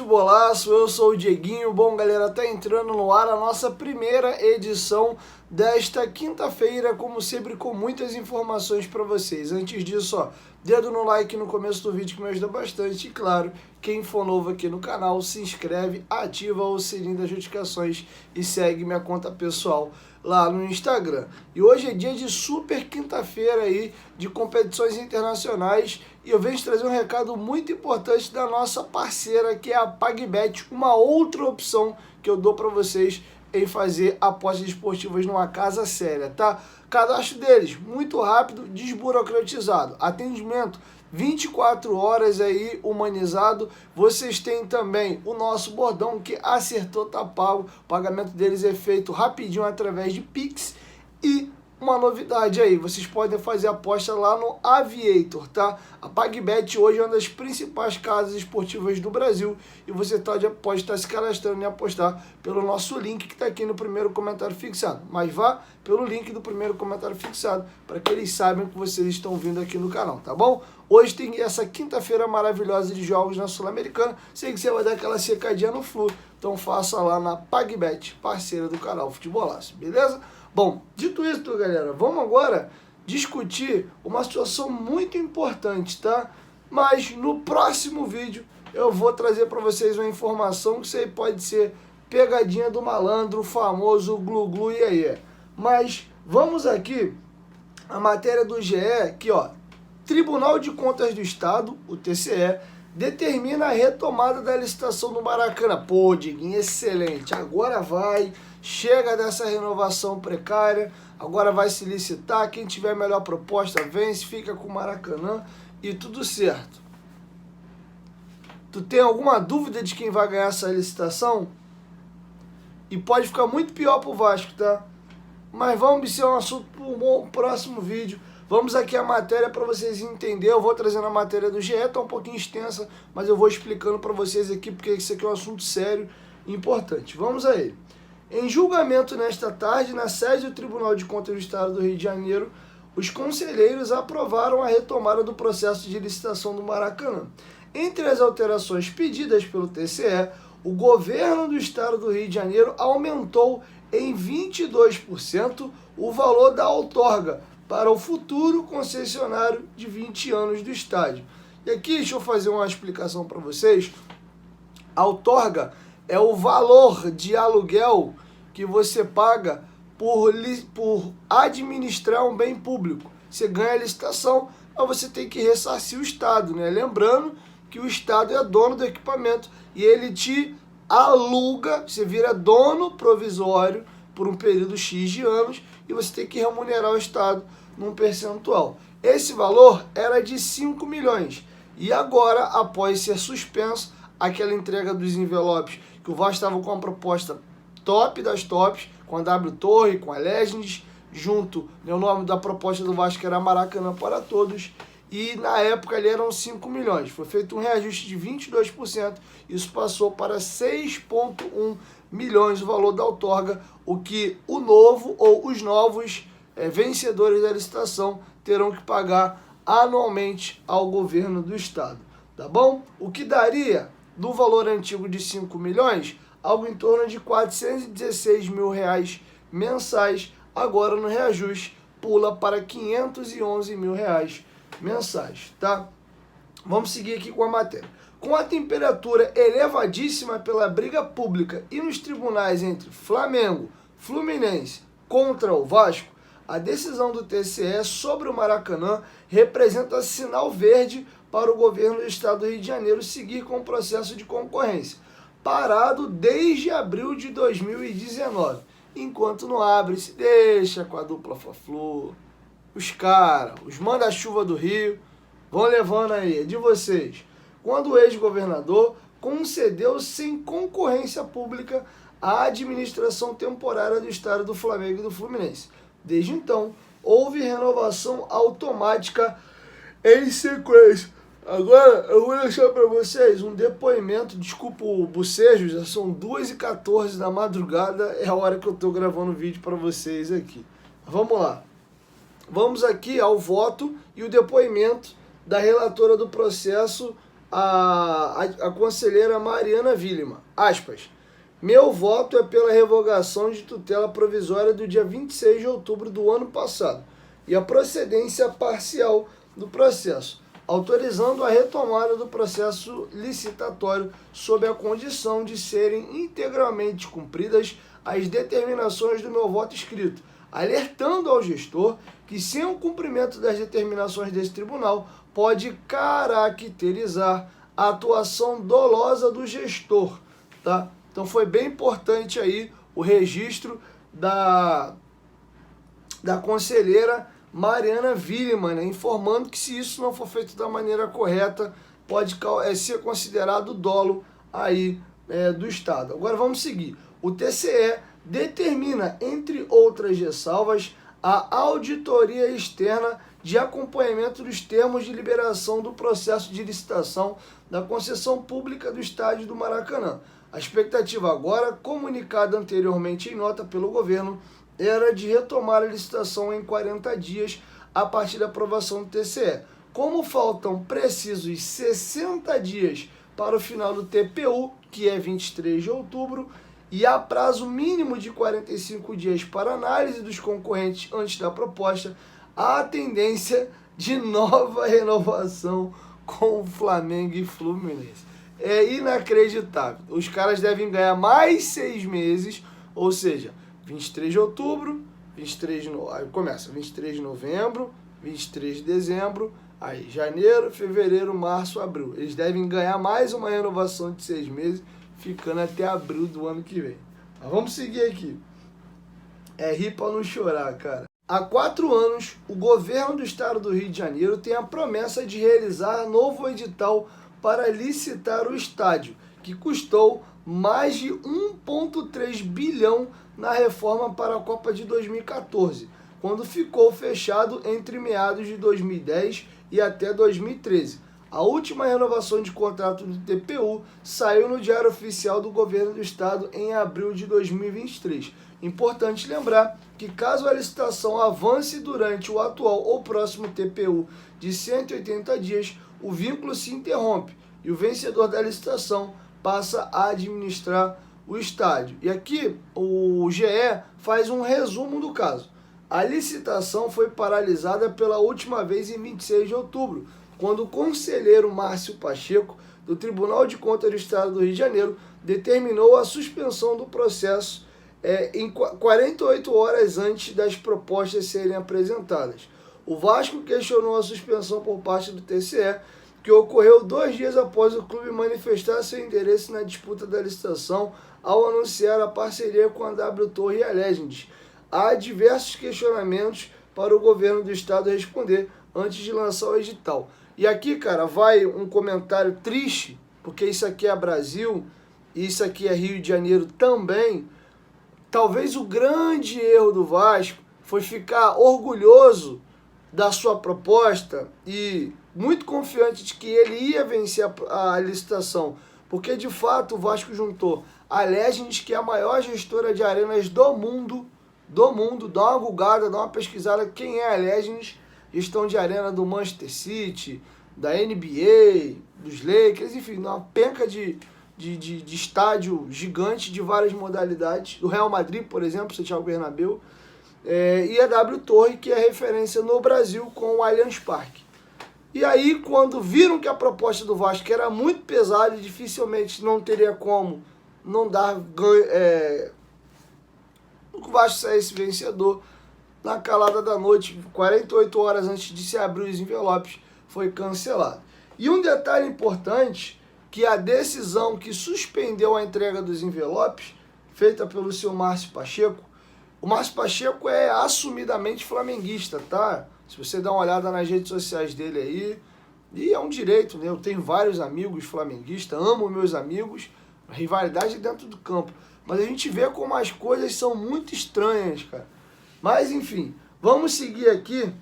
Futebolaço, eu sou o Dieguinho. Bom, galera, tá entrando no ar a nossa primeira edição desta quinta-feira, como sempre, com muitas informações para vocês. Antes disso, ó, dedo no like no começo do vídeo que me ajuda bastante. E claro, quem for novo aqui no canal, se inscreve, ativa o sininho das notificações e segue minha conta pessoal lá no Instagram. E hoje é dia de super quinta-feira aí, de competições internacionais, e eu venho te trazer um recado muito importante da nossa parceira, que é a PagBet, uma outra opção que eu dou para vocês em fazer apostas esportivas numa casa séria, tá? Cadastro deles, muito rápido, desburocratizado, atendimento 24 horas aí, humanizado. Vocês têm também o nosso bordão, que acertou, tá pago. O pagamento deles é feito rapidinho através de Pix. E uma novidade aí, vocês podem fazer aposta lá no Aviator, tá? A PagBet hoje é uma das principais casas esportivas do Brasil e você pode estar se cadastrando e apostar pelo nosso link que está aqui no primeiro comentário fixado. Mas vá pelo link do primeiro comentário fixado para que eles saibam que vocês estão vindo aqui no canal, tá bom? Hoje tem essa quinta-feira maravilhosa de jogos na Sul-Americana. Sei que você vai dar aquela secadinha no Flu, então faça lá na PagBet, parceira do canal Futebolaço, beleza? Bom, dito isso, galera, vamos agora discutir uma situação muito importante, tá? Mas no próximo vídeo eu vou trazer para vocês uma informação que isso aí pode ser pegadinha do malandro, o famoso glu-glu e aí. Mas vamos aqui, a matéria do GE, aqui ó, Tribunal de Contas do Estado, o TCE, determina a retomada da licitação do Maracanã. Pô, Diguinho, excelente, agora vai... Chega dessa renovação precária, agora vai se licitar, quem tiver a melhor proposta vence, fica com o Maracanã e tudo certo. Tu tem alguma dúvida de quem vai ganhar essa licitação? E pode ficar muito pior pro Vasco, tá? Mas vamos ser um assunto para um próximo vídeo. Vamos aqui a matéria para vocês entenderem. Eu vou trazendo a matéria do GE, tá um pouquinho extensa, mas eu vou explicando para vocês aqui, porque isso aqui é um assunto sério e importante. Vamos a ele. Em julgamento nesta tarde, na sede do Tribunal de Contas do Estado do Rio de Janeiro, os conselheiros aprovaram a retomada do processo de licitação do Maracanã. Entre as alterações pedidas pelo TCE, o governo do Estado do Rio de Janeiro aumentou em 22% o valor da outorga para o futuro concessionário de 20 anos do estádio. E aqui deixa eu fazer uma explicação para vocês. A outorga é o valor de aluguel que você paga por administrar um bem público. Você ganha a licitação, mas você tem que ressarcir o Estado, né? Lembrando que o Estado é dono do equipamento e ele te aluga, você vira dono provisório por um período X de anos e você tem que remunerar o Estado num percentual. Esse valor era de 5 milhões e agora, após ser suspenso, aquela entrega dos envelopes, que o Vasco estava com uma proposta top das tops, com a W Torre, com a Legends, junto, né, o nome da proposta do Vasco era Maracanã para Todos, e na época ali eram 5 milhões. Foi feito um reajuste de 22%, isso passou para 6,1 milhões o valor da outorga, o que o novo ou os novos vencedores da licitação terão que pagar anualmente ao governo do Estado, tá bom? O que daria do valor antigo de 5 milhões, algo em torno de 416 mil reais mensais, agora no reajuste pula para 511 mil reais mensais, tá? Vamos seguir aqui com a matéria. Com a temperatura elevadíssima pela briga pública e nos tribunais entre Flamengo, Fluminense contra o Vasco, a decisão do TCE sobre o Maracanã representa sinal verde para o governo do Estado do Rio de Janeiro seguir com o processo de concorrência, parado desde abril de 2019. Enquanto não abre, se deixa com a dupla Fla-Flu. Os caras, os manda-chuva do Rio, vão levando aí, é de vocês. Quando o ex-governador concedeu sem concorrência pública a administração temporária do Estado do Flamengo e do Fluminense. Desde então, houve renovação automática em sequência. Agora eu vou deixar para vocês um depoimento, desculpa o bocejo, já são 2h14 da madrugada, é a hora que eu estou gravando o vídeo para vocês aqui. Vamos lá. Vamos aqui ao voto e o depoimento da relatora do processo, a conselheira Mariana Willimann, aspas, meu voto é pela revogação de tutela provisória do dia 26 de outubro do ano passado e a procedência parcial do processo, autorizando a retomada do processo licitatório sob a condição de serem integralmente cumpridas as determinações do meu voto escrito, alertando ao gestor que, sem o cumprimento das determinações desse tribunal, pode caracterizar a atuação dolosa do gestor, tá? Então foi bem importante aí o registro da conselheira Mariana Willimann, né, informando que se isso não for feito da maneira correta, pode ser considerado dolo aí do Estado. Agora vamos seguir. O TCE determina, entre outras ressalvas, a auditoria externa de acompanhamento dos termos de liberação do processo de licitação da concessão pública do estádio do Maracanã. A expectativa agora, comunicada anteriormente em nota pelo governo, era de retomar a licitação em 40 dias a partir da aprovação do TCE. Como faltam precisos 60 dias para o final do TPU, que é 23 de outubro, e há prazo mínimo de 45 dias para análise dos concorrentes antes da proposta, há a tendência de nova renovação com o Flamengo e Fluminense. É inacreditável. Os caras devem ganhar mais 6 meses, ou seja, 23 de outubro, aí começa 23 de novembro, 23 de dezembro, aí janeiro, fevereiro, março, abril. Eles devem ganhar mais uma renovação de 6 meses, ficando até abril do ano que vem. Mas vamos seguir aqui. É rir pra não chorar, cara. Há 4 anos, o governo do estado do Rio de Janeiro tem a promessa de realizar novo edital para licitar o estádio, que custou mais de 1,3 bilhão na reforma para a Copa de 2014, quando ficou fechado entre meados de 2010 e até 2013. A última renovação de contrato do TPU saiu no Diário Oficial do Governo do Estado em abril de 2023. Importante lembrar que, caso a licitação avance durante o atual ou próximo TPU de 180 dias, o vínculo se interrompe e o vencedor da licitação passa a administrar o estádio. E aqui o GE faz um resumo do caso. A licitação foi paralisada pela última vez em 26 de outubro, quando o conselheiro Márcio Pacheco, do Tribunal de Contas do Estado do Rio de Janeiro, determinou a suspensão do processo em 48 horas antes das propostas serem apresentadas. O Vasco questionou a suspensão por parte do TCE, que ocorreu 2 dias após o clube manifestar seu interesse na disputa da licitação ao anunciar a parceria com a W Torre e a Legends. Há diversos questionamentos para o governo do estado responder antes de lançar o edital. E aqui, cara, vai um comentário triste, porque isso aqui é Brasil e isso aqui é Rio de Janeiro também. Talvez o grande erro do Vasco foi ficar orgulhoso da sua proposta e muito confiante de que ele ia vencer a licitação, porque de fato o Vasco juntou a Legends, que é a maior gestora de arenas do mundo, dá uma googada, dá uma pesquisada quem é a Legends, gestão de arena do Manchester City, da NBA, dos Lakers, enfim, uma penca de estádio gigante de várias modalidades, do Real Madrid, por exemplo, Santiago Bernabéu, e a W Torre, que é referência no Brasil com o Allianz Parque. E aí, quando viram que a proposta do Vasco era muito pesada e dificilmente não teria como não dar o Vasco saísse vencedor, na calada da noite, 48 horas antes de se abrir os envelopes, foi cancelado. E um detalhe importante, que a decisão que suspendeu a entrega dos envelopes, feita pelo seu Márcio Pacheco, o Márcio Pacheco é assumidamente flamenguista, tá? Se você dá uma olhada nas redes sociais dele aí, e é um direito, né? Eu tenho vários amigos flamenguistas, amo meus amigos, rivalidade dentro do campo. Mas a gente vê como as coisas são muito estranhas, cara. Mas, enfim, vamos seguir aqui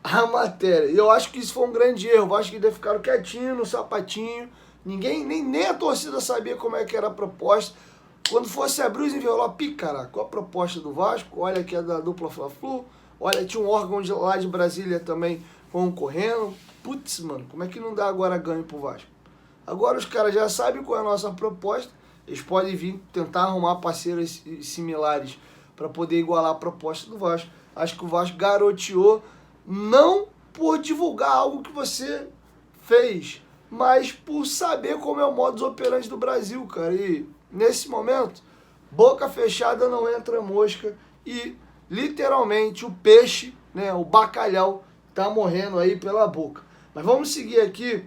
a matéria. Eu acho que isso foi um grande erro. Eu acho que eles ficaram quietinho no sapatinho. Ninguém, nem a torcida sabia como é que era a proposta. Quando fosse abrir os envelopes, cara, qual a proposta do Vasco? Olha aqui a da dupla Fla-Flu. Olha, tinha um órgão lá de Brasília também concorrendo. putz, mano, como é que não dá agora ganho pro Vasco? Agora os caras já sabem qual é a nossa proposta, eles podem vir tentar arrumar parceiros similares para poder igualar a proposta do Vasco. Acho que o Vasco garoteou, não por divulgar algo que você fez, mas por saber como é o modus operandi do Brasil, cara. E nesse momento, boca fechada não entra mosca e literalmente o peixe, né, o bacalhau, tá morrendo aí pela boca. Mas vamos seguir aqui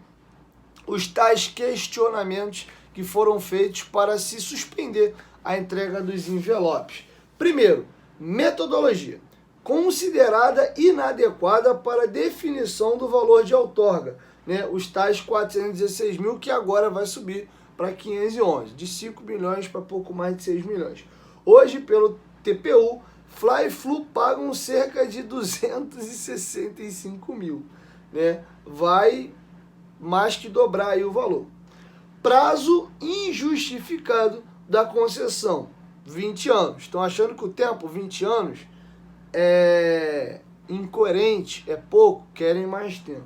os tais questionamentos que foram feitos para se suspender a entrega dos envelopes. Primeiro, metodologia. Considerada inadequada para definição do valor de outorga, né? Os tais 416 mil que agora vai subir para 511, de 5 milhões para pouco mais de 6 milhões. Hoje, pelo TPU, Fla e Flu pagam cerca de 265 mil, né? Vai mais que dobrar aí o valor. Prazo injustificado da concessão, 20 anos. Estão achando que o tempo, 20 anos, é incoerente, é pouco, querem mais tempo.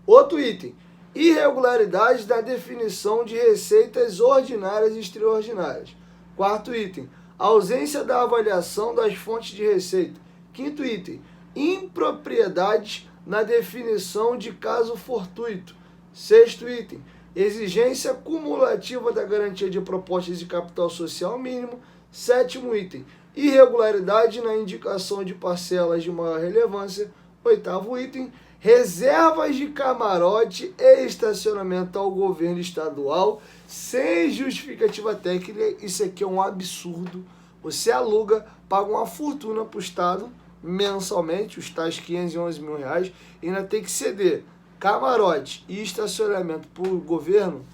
Outro item, irregularidades na definição de receitas ordinárias e extraordinárias. Quarto item, ausência da avaliação das fontes de receita. Quinto item, impropriedades na definição de caso fortuito. Sexto item, exigência cumulativa da garantia de propostas de capital social mínimo. Sétimo item, irregularidade na indicação de parcelas de maior relevância. Oitavo item, reservas de camarote e estacionamento ao governo estadual sem justificativa técnica. Isso aqui é um absurdo. Você aluga, paga uma fortuna para o Estado mensalmente, os tais 511 mil reais, e ainda tem que ceder camarote e estacionamento para o governo.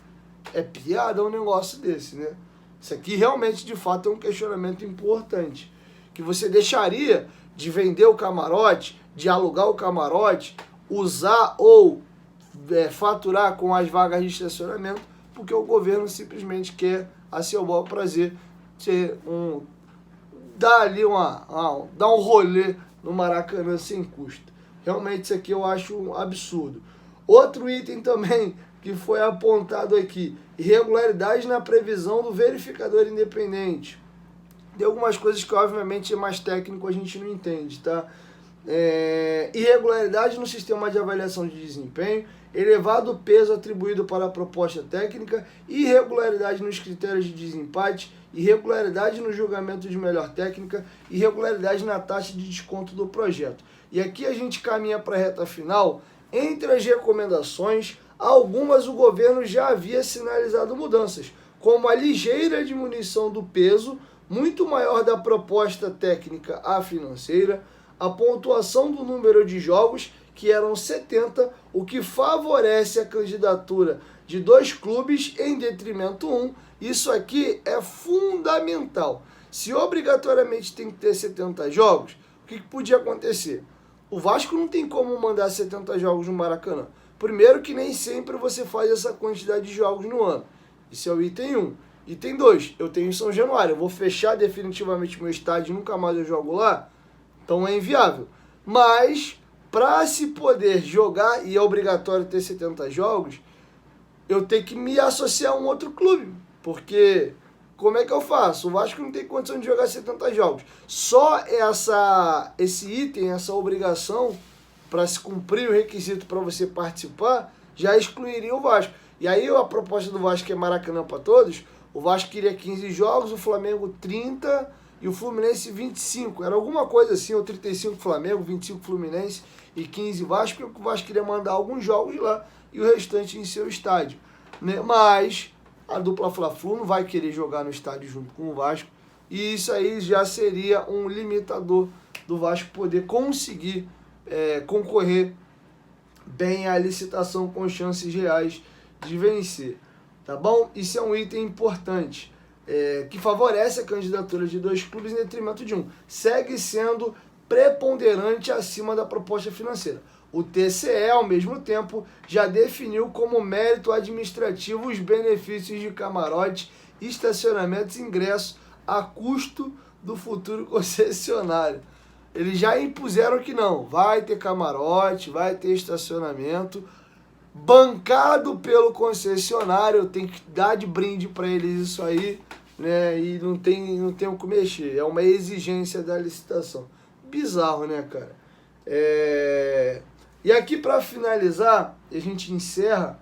É piada um negócio desse, né? Isso aqui realmente, de fato, é um questionamento importante. Que você deixaria de vender o camarote, de alugar o camarote, usar ou faturar com as vagas de estacionamento, porque o governo simplesmente quer, a seu bom prazer, dar um rolê no Maracanã sem custo. Realmente isso aqui eu acho um absurdo. Outro item também que foi apontado aqui, irregularidade na previsão do verificador independente. Tem algumas coisas que obviamente é mais técnico, a gente não entende, tá? Irregularidade no sistema de avaliação de desempenho, elevado peso atribuído para a proposta técnica, irregularidade nos critérios de desempate, irregularidade no julgamento de melhor técnica, irregularidade na taxa de desconto do projeto. E aqui a gente caminha para a reta final. Entre as recomendações, algumas o governo já havia sinalizado mudanças, como a ligeira diminuição do peso, muito maior da proposta técnica à financeira, a pontuação do número de jogos, que eram 70, o que favorece a candidatura de 2 clubes em detrimento 1. Isso aqui é fundamental. Se obrigatoriamente tem que ter 70 jogos, o que podia acontecer? O Vasco não tem como mandar 70 jogos no Maracanã. Primeiro que nem sempre você faz essa quantidade de jogos no ano. Esse é o item 1. Item 2, eu tenho em São Januário. Eu vou fechar definitivamente meu estádio e nunca mais eu jogo lá. Então é inviável. Mas, para se poder jogar, e é obrigatório ter 70 jogos, eu tenho que me associar a um outro clube. Porque, como é que eu faço? O Vasco não tem condição de jogar 70 jogos. Só esse item, essa obrigação, para se cumprir o requisito para você participar, já excluiria o Vasco. E aí a proposta do Vasco é Maracanã para todos. O Vasco queria 15 jogos, o Flamengo 30 e o Fluminense 25. Era alguma coisa assim, ou 35 Flamengo, 25 Fluminense e 15 Vasco, porque o Vasco queria mandar alguns jogos lá e o restante em seu estádio, né? Mas a dupla Fla-Flu não vai querer jogar no estádio junto com o Vasco, e isso aí já seria um limitador do Vasco poder conseguir concorrer bem à licitação com chances reais de vencer, tá bom? Isso é um item importante, que favorece a candidatura de 2 clubes em detrimento de um. Segue sendo preponderante acima da proposta financeira. O TCE, ao mesmo tempo, já definiu como mérito administrativo os benefícios de camarote, estacionamentos e ingressos a custo do futuro concessionário. Eles já impuseram que não, vai ter camarote, vai ter estacionamento, bancado pelo concessionário, eu tenho que dar de brinde para eles isso aí, né? E não tem o que mexer, é uma exigência da licitação. Bizarro, né, cara? E aqui para finalizar, a gente encerra,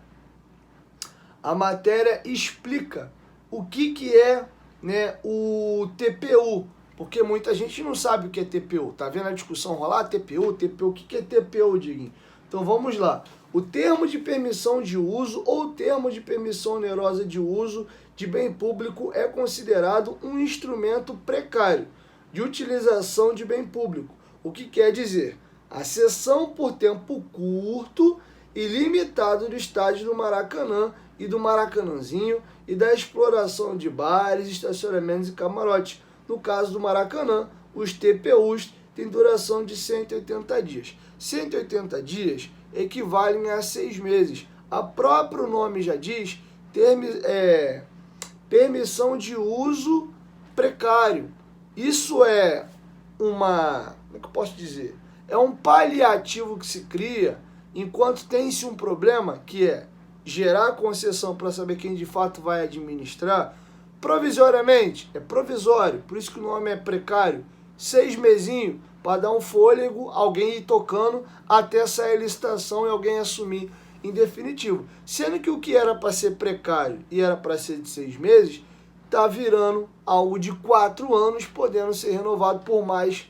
a matéria explica o que é, né, o TPU, porque muita gente não sabe o que é TPU. Tá vendo a discussão rolar? TPU, o que é TPU, Diguinho? Então vamos lá. O termo de permissão de uso ou termo de permissão onerosa de uso de bem público é considerado um instrumento precário de utilização de bem público. O que quer dizer? A cessão por tempo curto e limitado do estádio do Maracanã e do Maracanãzinho e da exploração de bares, estacionamentos e camarotes. No caso do Maracanã, os TPUs têm duração de 180 dias. 180 dias equivalem a 6 meses. O próprio nome já diz, permissão de uso precário. Isso é uma... como é que eu posso dizer? É um paliativo que se cria enquanto tem-se um problema, que é gerar concessão para saber quem de fato vai administrar, provisoriamente, é provisório, por isso que o nome é precário, 6 mesinhos para dar um fôlego, alguém ir tocando até sair a licitação e alguém assumir em definitivo. Sendo que o que era para ser precário e era para ser de 6 meses, está virando algo de 4 anos, podendo ser renovado por mais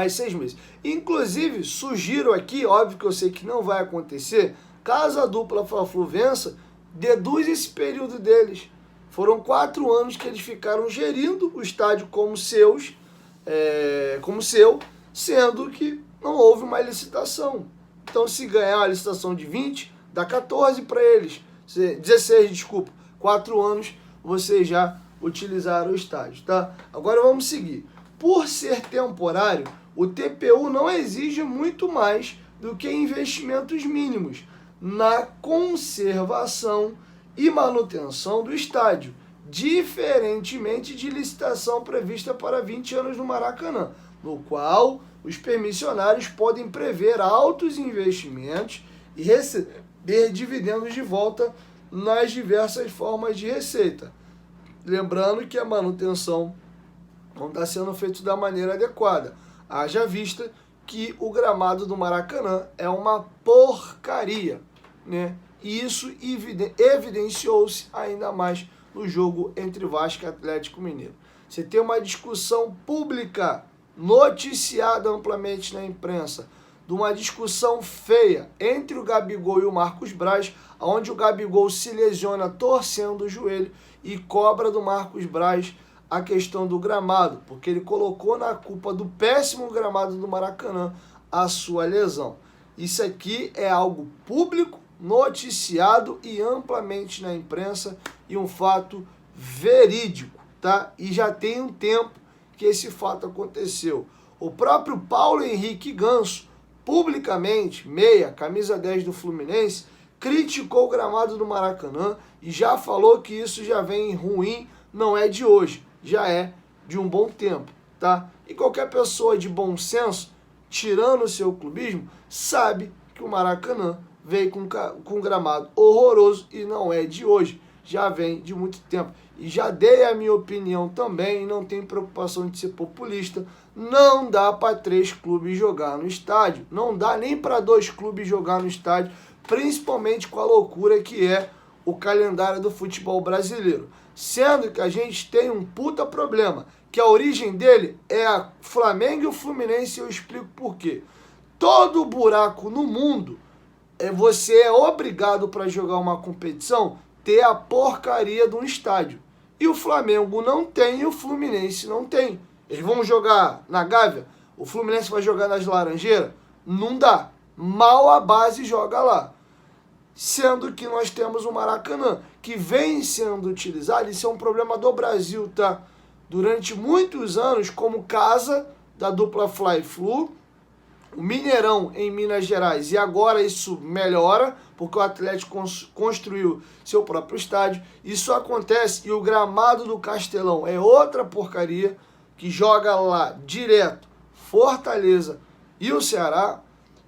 6 meses. Inclusive, sugiro aqui, óbvio que eu sei que não vai acontecer, caso a dupla Fla-Flu vença, deduz esse período deles. Foram 4 anos que eles ficaram gerindo o estádio como seu, sendo que não houve uma licitação. Então, se ganhar uma licitação de 20, dá 14 para eles. 16, desculpa. 4 anos vocês já utilizaram o estádio, tá? Agora vamos seguir. Por ser temporário, o TPU não exige muito mais do que investimentos mínimos na conservação e manutenção do estádio, diferentemente de licitação prevista para 20 anos no Maracanã, no qual os permissionários podem prever altos investimentos e receber dividendos de volta nas diversas formas de receita. Lembrando que a manutenção não está sendo feita da maneira adequada. Haja vista que o gramado do Maracanã é uma porcaria, né? E isso evidenciou-se ainda mais no jogo entre Vasco e Atlético Mineiro. Você tem uma discussão pública, noticiada amplamente na imprensa, de uma discussão feia entre o Gabigol e o Marcos Braz, onde o Gabigol se lesiona torcendo o joelho e cobra do Marcos Braz a questão do gramado, porque ele colocou na culpa do péssimo gramado do Maracanã a sua lesão. Isso aqui é algo público, noticiado e amplamente na imprensa e um fato verídico, tá? E já tem um tempo que esse fato aconteceu. O próprio Paulo Henrique Ganso, publicamente, camisa 10 do Fluminense, criticou o gramado do Maracanã e já falou que isso já vem ruim, não é de hoje, já é de um bom tempo, tá? E qualquer pessoa de bom senso, tirando o seu clubismo, sabe que o Maracanã veio com um gramado horroroso e não é de hoje, já vem de muito tempo. E já dei a minha opinião também, não tenho preocupação de ser populista, não dá para 3 clubes jogar no estádio, não dá nem para 2 clubes jogar no estádio, principalmente com a loucura que é o calendário do futebol brasileiro. Sendo que a gente tem um puta problema, que a origem dele é a Flamengo e o Fluminense, e eu explico por quê. Todo buraco no mundo, você é obrigado para jogar uma competição ter a porcaria de um estádio. E o Flamengo não tem e o Fluminense não tem. Eles vão jogar na Gávea? O Fluminense vai jogar nas Laranjeiras? Não dá. Mal a base joga lá. Sendo que nós temos o Maracanã, que vem sendo utilizado, isso é um problema do Brasil, tá? Durante muitos anos, como casa da dupla Fla-Flu, o Mineirão em Minas Gerais, e agora isso melhora, porque o Atlético construiu seu próprio estádio. Isso acontece e o gramado do Castelão é outra porcaria, que joga lá direto Fortaleza e o Ceará.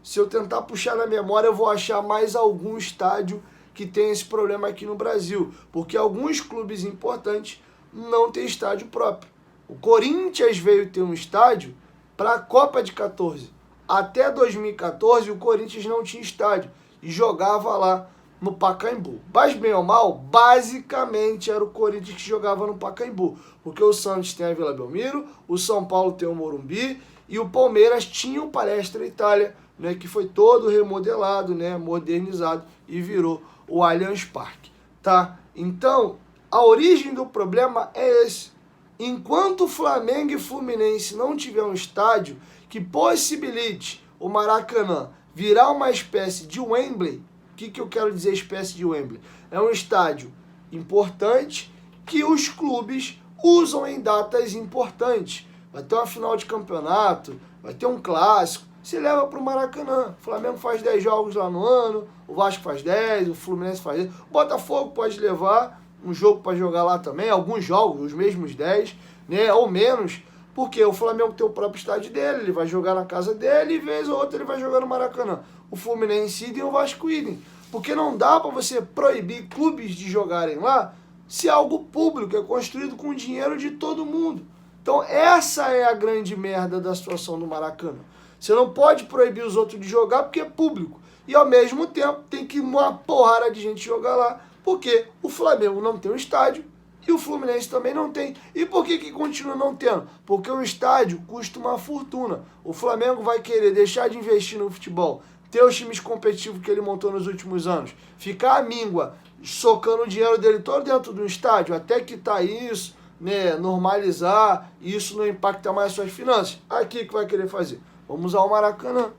se eu tentar puxar na memória, eu vou achar mais algum estádio que tem esse problema aqui no Brasil, porque alguns clubes importantes não têm estádio próprio. O Corinthians veio ter um estádio para a Copa de 14. Até 2014, o Corinthians não tinha estádio e jogava lá no Pacaembu. Mas, bem ou mal, basicamente era o Corinthians que jogava no Pacaembu, porque o Santos tem a Vila Belmiro, o São Paulo tem o Morumbi e o Palmeiras tinha o Palestra Itália, né, que foi todo remodelado, né, modernizado e virou o Allianz Parque, tá? Então, a origem do problema é esse. Enquanto o Flamengo e Fluminense não tiver um estádio que possibilite o Maracanã virar uma espécie de Wembley, o que eu quero dizer espécie de Wembley? É um estádio importante que os clubes usam em datas importantes. Vai ter uma final de campeonato, vai ter um clássico, se leva para o Maracanã. O Flamengo faz 10 jogos lá no ano, o Vasco faz 10, o Fluminense faz 10. O Botafogo pode levar um jogo para jogar lá também, alguns jogos, os mesmos 10, né, ou menos, porque o Flamengo tem o próprio estádio dele, ele vai jogar na casa dele e vez ou outra ele vai jogar no Maracanã. O Fluminense idem e o Vasco idem. Porque não dá para você proibir clubes de jogarem lá se é algo público, é construído com o dinheiro de todo mundo. Então essa é a grande merda da situação do Maracanã. Você não pode proibir os outros de jogar porque é público. E ao mesmo tempo tem que uma porrada de gente jogar lá, porque o Flamengo não tem um estádio e o Fluminense também não tem. E por que continua não tendo? Porque o estádio custa uma fortuna. O Flamengo vai querer deixar de investir no futebol, ter os times competitivos que ele montou nos últimos anos, ficar à míngua, socando o dinheiro dele todo dentro do estádio, até quitar isso, né, normalizar, e isso não impacta mais as suas finanças. Aqui que vai querer fazer? Vamos usar o Maracanã.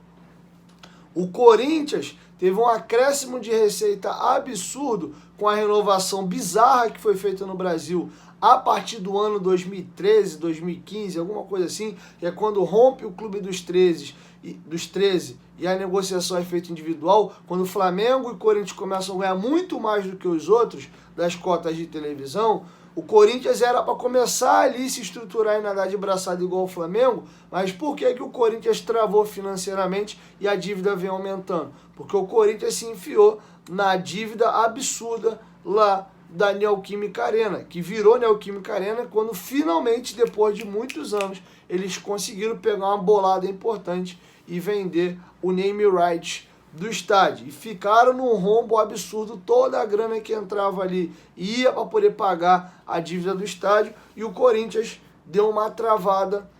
O Corinthians teve um acréscimo de receita absurdo com a renovação bizarra que foi feita no Brasil a partir do ano 2013, 2015, alguma coisa assim, que é quando rompe o clube dos 13 e a negociação é feita individual, quando o Flamengo e o Corinthians começam a ganhar muito mais do que os outros das cotas de televisão. O Corinthians era para começar ali se estruturar e nadar de braçada igual o Flamengo, mas por que o Corinthians travou financeiramente e a dívida vem aumentando? Porque o Corinthians se enfiou na dívida absurda lá da Neoquímica Arena, que virou Neoquímica Arena quando finalmente, depois de muitos anos, eles conseguiram pegar uma bolada importante e vender o name rights do estádio. E ficaram num rombo absurdo, toda a grana que entrava ali ia para poder pagar a dívida do estádio, e o Corinthians deu uma travada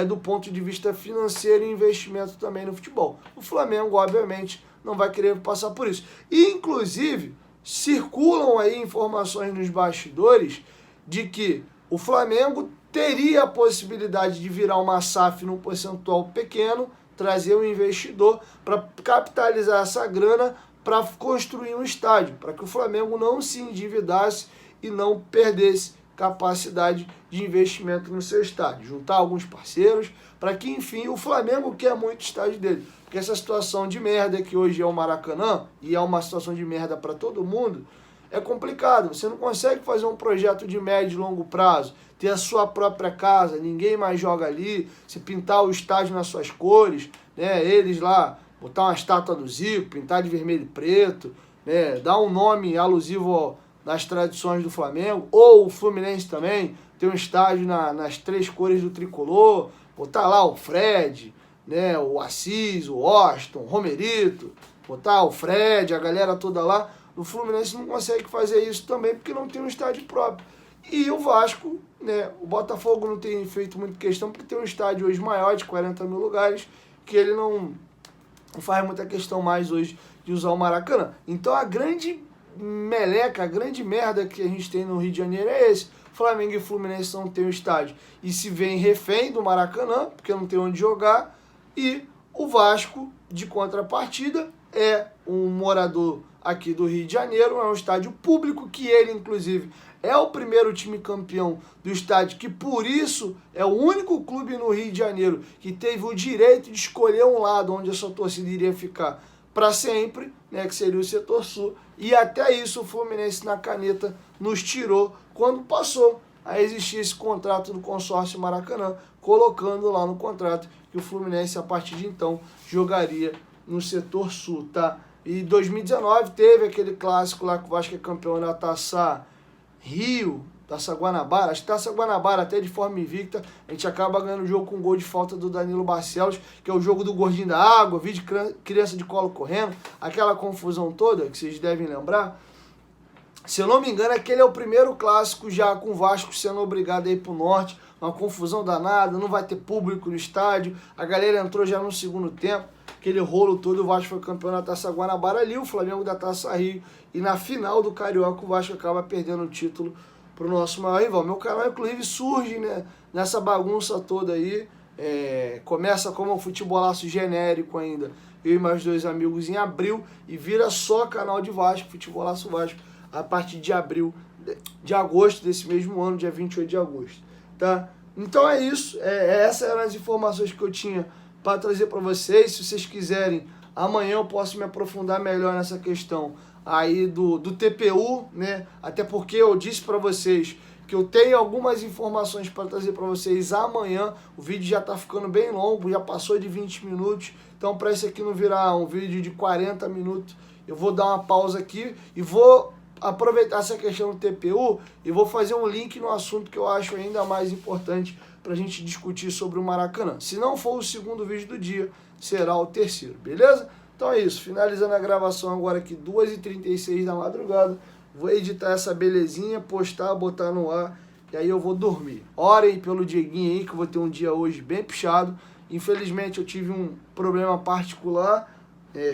do ponto de vista financeiro e investimento também no futebol. O Flamengo, obviamente, não vai querer passar por isso. E, inclusive, circulam aí informações nos bastidores de que o Flamengo teria a possibilidade de virar uma SAF num percentual pequeno, trazer um investidor para capitalizar essa grana para construir um estádio, para que o Flamengo não se endividasse e não perdesse capacidade de investimento no seu estádio. Juntar alguns parceiros para que, enfim, o Flamengo quer muito o estádio dele. Porque essa situação de merda que hoje é o Maracanã, e é uma situação de merda para todo mundo, é complicado. Você não consegue fazer um projeto de médio e longo prazo, ter a sua própria casa, ninguém mais joga ali, você pintar o estádio nas suas cores, né? Eles lá, botar uma estátua do Zico, pintar de vermelho e preto, né? Dar um nome alusivo nas tradições do Flamengo, ou o Fluminense também, ter um estádio nas 3 cores do tricolor, botar lá o Fred, né? O Assis, o Washington, o Romerito, botar o Fred, a galera toda lá. O Fluminense não consegue fazer isso também porque não tem um estádio próprio. E o Vasco, né, o Botafogo não tem feito muita questão porque tem um estádio hoje maior, de 40 mil lugares, que ele não faz muita questão mais hoje de usar o Maracanã. Então a grande meleca, a grande merda que a gente tem no Rio de Janeiro é esse. Flamengo e Fluminense não tem um estádio e se vem refém do Maracanã, porque não tem onde jogar, e o Vasco, de contrapartida, é um morador aqui do Rio de Janeiro, é um estádio público que ele, inclusive, é o primeiro time campeão do estádio, que por isso é o único clube no Rio de Janeiro que teve o direito de escolher um lado onde a sua torcida iria ficar para sempre, né, que seria o setor sul, e até isso o Fluminense na caneta nos tirou quando passou a existir esse contrato do consórcio Maracanã, colocando lá no contrato que o Fluminense, a partir de então, jogaria no setor sul, tá? E 2019 teve aquele clássico lá que o Vasco é campeão da Taça Rio, Taça Guanabara, acho que Taça Guanabara até de forma invicta, a gente acaba ganhando o jogo com um gol de falta do Danilo Barcelos, que é o jogo do gordinho da água, vídeo de criança de colo correndo, aquela confusão toda que vocês devem lembrar. Se eu não me engano, aquele é o primeiro clássico já com o Vasco sendo obrigado a ir pro norte, uma confusão danada, não vai ter público no estádio, a galera entrou já no segundo tempo, aquele rolo todo, o Vasco foi campeão da Taça Guanabara ali, o Flamengo da Taça Rio, e na final do Carioca o Vasco acaba perdendo o título pro nosso maior rival. Meu canal, inclusive, surge, né, nessa bagunça toda aí, começa como um futebolaço genérico ainda, eu e mais 2 amigos em abril, e vira só canal de Vasco, Futebolaço Vasco, a partir de agosto desse mesmo ano, dia 28 de agosto, tá? Então é isso, essas eram as informações que eu tinha para trazer para vocês. Se vocês quiserem, amanhã eu posso me aprofundar melhor nessa questão aí do TPU, né? Até porque eu disse para vocês que eu tenho algumas informações para trazer para vocês amanhã. O vídeo já está ficando bem longo, já passou de 20 minutos, então para esse aqui não virar um vídeo de 40 minutos, eu vou dar uma pausa aqui e vou aproveitar essa questão do TPU e vou fazer um link no assunto que eu acho ainda mais importante para a gente discutir sobre o Maracanã. Se não for o segundo vídeo do dia, será o terceiro, beleza? Então é isso, finalizando a gravação agora aqui, 2h36 da madrugada, vou editar essa belezinha, postar, botar no ar, e aí eu vou dormir. Orem pelo Dieguinho aí, que eu vou ter um dia hoje bem puxado. Infelizmente eu tive um problema particular,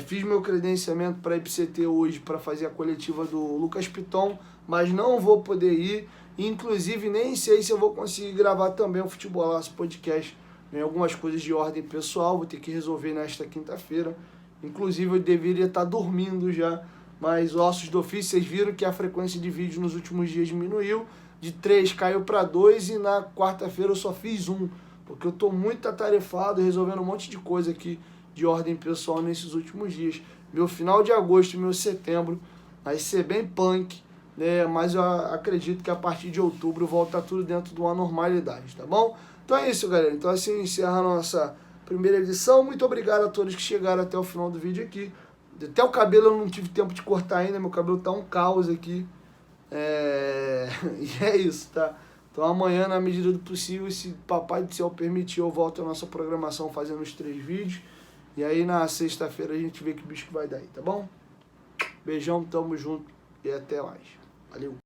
fiz meu credenciamento para a IPCT hoje para fazer a coletiva do Lucas Piton, mas não vou poder ir, inclusive nem sei se eu vou conseguir gravar também o Futebolaço Podcast, né, algumas coisas de ordem pessoal, vou ter que resolver nesta quinta-feira, inclusive eu deveria estar dormindo já, mas ossos do ofício, vocês viram que a frequência de vídeo nos últimos dias diminuiu, de 3 caiu para 2 e na quarta-feira eu só fiz 1, porque eu estou muito atarefado resolvendo um monte de coisa aqui de ordem pessoal nesses últimos dias. Meu final de agosto e meu setembro vai ser bem punk, né? Mas eu acredito que a partir de outubro volta tudo dentro de uma normalidade, tá bom? Então é isso, galera. Então assim encerra a nossa primeira edição. Muito obrigado a todos que chegaram até o final do vídeo aqui. Até o cabelo eu não tive tempo de cortar ainda, meu cabelo tá um caos aqui. E é isso, tá? Então amanhã, na medida do possível, se Papai do Céu permitir, eu volto à nossa programação fazendo os 3 vídeos. E aí na sexta-feira a gente vê que bicho que vai dar aí, tá bom? Beijão, tamo junto e até mais. Valeu!